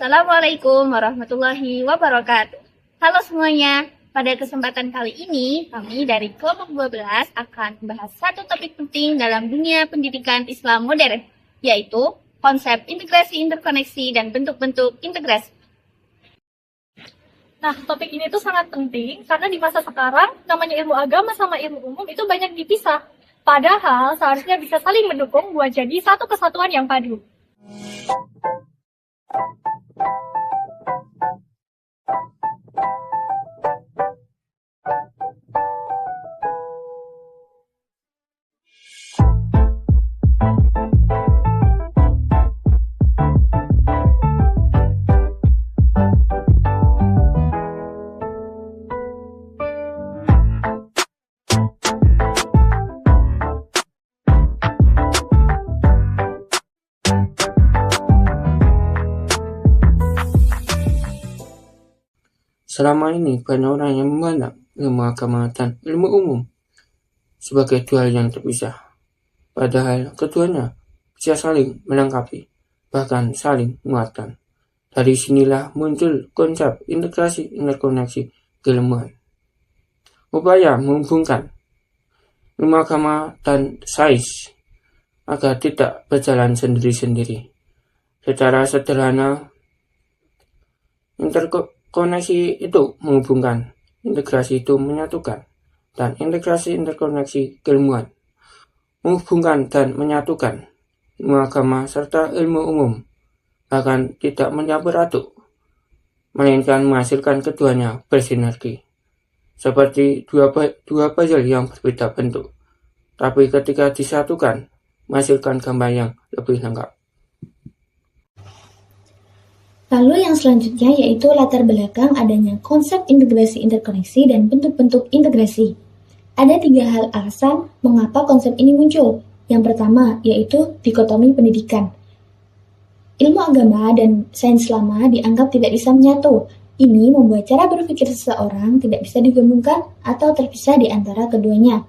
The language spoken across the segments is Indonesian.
Assalamualaikum warahmatullahi wabarakatuh. Halo semuanya, pada kesempatan kali ini kami dari kelompok 12 akan membahas satu topik penting dalam dunia pendidikan Islam modern, yaitu konsep integrasi interkoneksi dan bentuk-bentuk integrasi. Nah, topik ini tuh sangat penting karena di masa sekarang namanya ilmu agama sama ilmu umum itu banyak dipisah. Padahal seharusnya bisa saling mendukung buat jadi satu kesatuan yang padu. Selama ini, banyak orang yang memandang ilmu agama dan ilmu umum sebagai dua hal yang terpisah. Padahal keduanya bisa saling melengkapi, bahkan saling menguatkan. Dari sinilah muncul konsep integrasi interkoneksi keilmuan. Upaya menghubungkan ilmu agama dan sains agar tidak berjalan sendiri-sendiri. Secara sederhana, interkoneksi itu menghubungkan, integrasi itu menyatukan, dan integrasi interkoneksi keilmuan menghubungkan dan menyatukan ilmu agama serta ilmu umum, bahkan tidak mencampur aduk, melainkan menghasilkan keduanya bersinergi. Seperti dua puzzle yang berbeda bentuk, tapi ketika disatukan, menghasilkan gambar yang lebih lengkap. Lalu yang selanjutnya yaitu latar belakang adanya konsep integrasi interkoneksi dan bentuk-bentuk integrasi. Ada 3 hal alasan mengapa konsep ini muncul. Yang pertama yaitu dikotomi pendidikan. Ilmu agama dan sains lama dianggap tidak bisa menyatu. Ini membuat cara berpikir seseorang tidak bisa digabungkan atau terpisah di antara keduanya.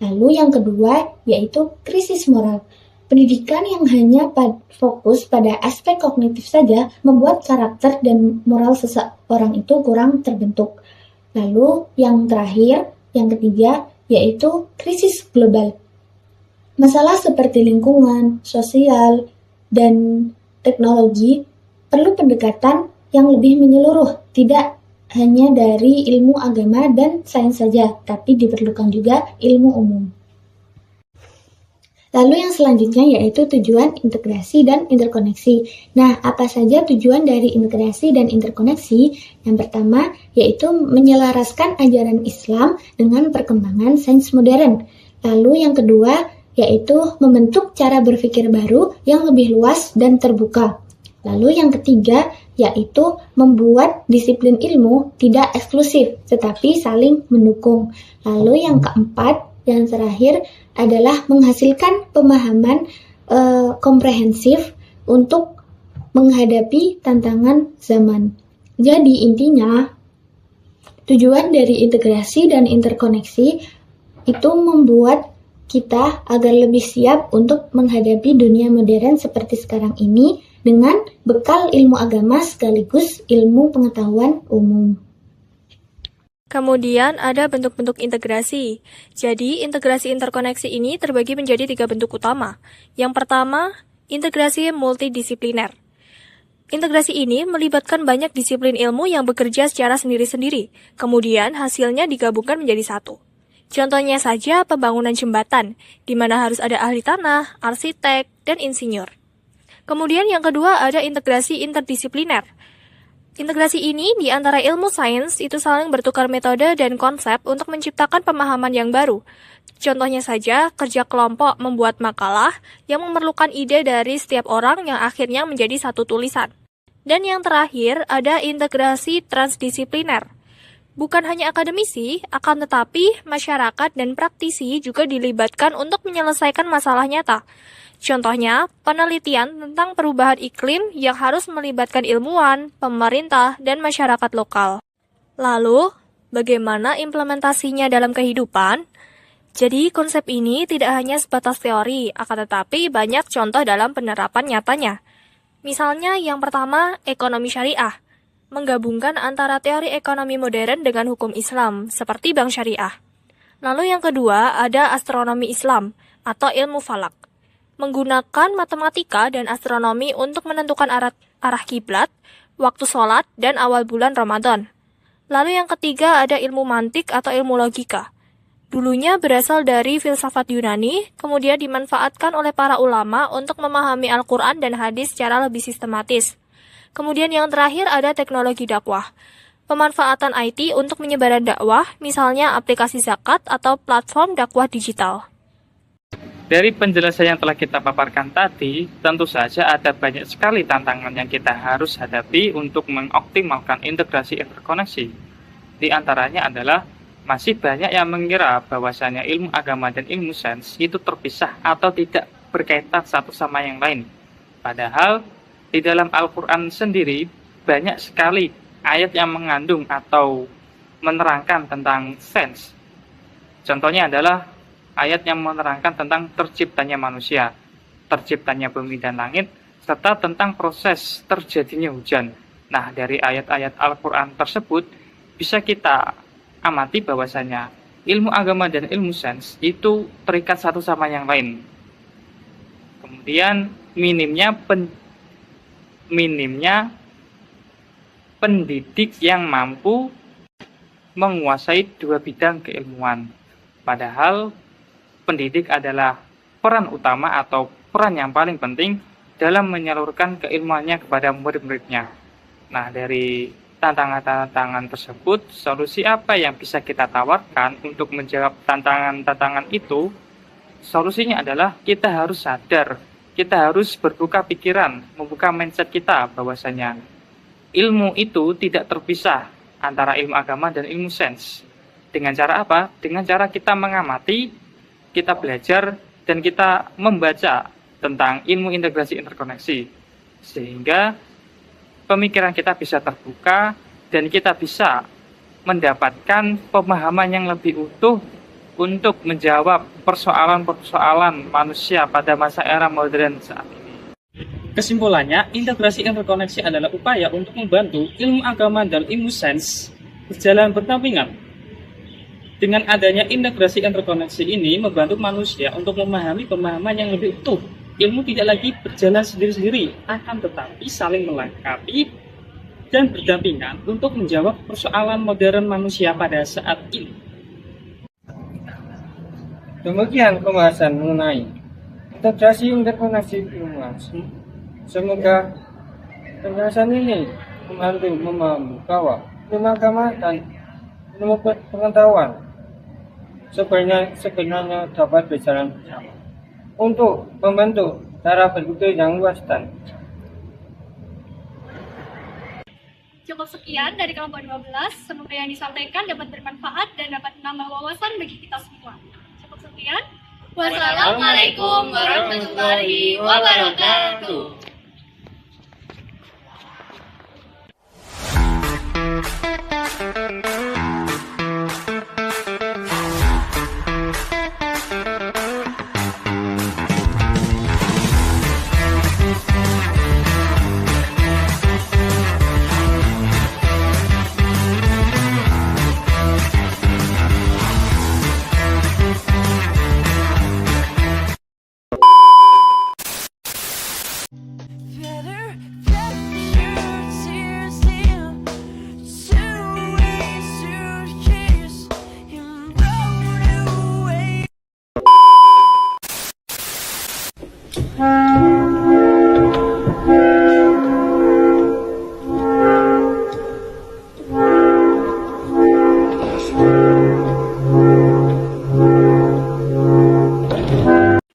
Lalu yang kedua yaitu krisis moral. Pendidikan yang hanya fokus pada aspek kognitif saja membuat karakter dan moral seseorang itu kurang terbentuk. Lalu yang terakhir, yang ketiga, yaitu krisis global. Masalah seperti lingkungan, sosial, dan teknologi perlu pendekatan yang lebih menyeluruh, tidak hanya dari ilmu agama dan sains saja, tapi diperlukan juga ilmu umum. Lalu yang selanjutnya yaitu tujuan integrasi dan interkoneksi. Nah, apa saja tujuan dari integrasi dan interkoneksi? Yang pertama yaitu menyelaraskan ajaran Islam dengan perkembangan sains modern. Lalu yang kedua yaitu membentuk cara berpikir baru yang lebih luas dan terbuka. Lalu yang ketiga yaitu membuat disiplin ilmu tidak eksklusif tetapi saling mendukung. Lalu yang keempat, yang terakhir adalah menghasilkan pemahaman komprehensif untuk menghadapi tantangan zaman. Jadi intinya, tujuan dari integrasi dan interkoneksi itu membuat kita agar lebih siap untuk menghadapi dunia modern seperti sekarang ini dengan bekal ilmu agama sekaligus ilmu pengetahuan umum. Kemudian ada bentuk-bentuk integrasi. Jadi, integrasi interkoneksi ini terbagi menjadi 3 bentuk utama. Yang pertama, integrasi multidisipliner. Integrasi ini melibatkan banyak disiplin ilmu yang bekerja secara sendiri-sendiri. Kemudian, hasilnya digabungkan menjadi satu. Contohnya saja pembangunan jembatan, di mana harus ada ahli tanah, arsitek, dan insinyur. Kemudian yang kedua ada integrasi interdisipliner. Integrasi ini di antara ilmu sains itu saling bertukar metode dan konsep untuk menciptakan pemahaman yang baru. Contohnya saja, kerja kelompok membuat makalah yang memerlukan ide dari setiap orang yang akhirnya menjadi satu tulisan. Dan yang terakhir, ada integrasi transdisipliner. Bukan hanya akademisi, akan tetapi masyarakat dan praktisi juga dilibatkan untuk menyelesaikan masalah nyata. Contohnya, penelitian tentang perubahan iklim yang harus melibatkan ilmuwan, pemerintah, dan masyarakat lokal. Lalu, bagaimana implementasinya dalam kehidupan? Jadi, konsep ini tidak hanya sebatas teori, akan tetapi banyak contoh dalam penerapan nyatanya. Misalnya yang pertama, ekonomi syariah, menggabungkan antara teori ekonomi modern dengan hukum Islam, seperti bank syariah. Lalu yang kedua, ada astronomi Islam, atau ilmu falak, menggunakan matematika dan astronomi untuk menentukan arah kiblat, waktu sholat, dan awal bulan Ramadan. Lalu yang ketiga ada ilmu mantik atau ilmu logika. Dulunya berasal dari filsafat Yunani, kemudian dimanfaatkan oleh para ulama untuk memahami Al-Quran dan hadis secara lebih sistematis. Kemudian yang terakhir ada teknologi dakwah. Pemanfaatan IT untuk penyebaran dakwah, misalnya aplikasi zakat atau platform dakwah digital. Dari penjelasan yang telah kita paparkan tadi, tentu saja ada banyak sekali tantangan yang kita harus hadapi untuk mengoptimalkan integrasi interkoneksi. Di antaranya adalah masih banyak yang mengira bahwasanya ilmu agama dan ilmu sains itu terpisah atau tidak berkaitan satu sama yang lain. Padahal di dalam Al-Quran sendiri banyak sekali ayat yang mengandung atau menerangkan tentang sains. Contohnya adalah ayat yang menerangkan tentang terciptanya manusia, terciptanya bumi dan langit, serta tentang proses terjadinya hujan. Nah, dari ayat-ayat Al-Quran tersebut bisa kita amati bahwasanya ilmu agama dan ilmu sains itu terikat satu sama yang lain. Kemudian minimnya pendidik yang mampu menguasai dua bidang keilmuan. Padahal pendidik adalah peran utama atau peran yang paling penting dalam menyalurkan keilmuannya kepada murid-muridnya. Nah, dari tantangan-tantangan tersebut, solusi apa yang bisa kita tawarkan untuk menjawab tantangan-tantangan itu? Solusinya adalah kita harus sadar, kita harus berbuka pikiran, membuka mindset kita bahwasanya ilmu itu tidak terpisah antara ilmu agama dan ilmu sains. Dengan cara apa? Dengan cara kita mengamati, kita belajar, dan kita membaca tentang ilmu integrasi interkoneksi. Sehingga pemikiran kita bisa terbuka dan kita bisa mendapatkan pemahaman yang lebih utuh untuk menjawab persoalan-persoalan manusia pada masa era modern saat ini. Kesimpulannya, integrasi interkoneksi adalah upaya untuk membantu ilmu agama dan ilmu sains berjalan berdampingan. Dengan adanya integrasi interkoneksi ini membantu manusia untuk memahami pemahaman yang lebih utuh. Ilmu tidak lagi berjalan sendiri-sendiri, akan tetapi saling melengkapi dan berdampingan untuk menjawab persoalan modern manusia pada saat ini. Demikian pembahasan mengenai integrasi interkoneksi ilmuwan. Semoga penjelasan ini membantu memahami bahwa ilmu agama dan ilmu pengetahuan sebenarnya dapat berjalan bersama untuk membentuk cara berpikir yang luas dan Cukup sekian dari kelompok 12. Semoga yang disampaikan dapat bermanfaat dan dapat menambah wawasan bagi kita semua. Cukup sekian. Wassalamualaikum warahmatullahi wabarakatuh.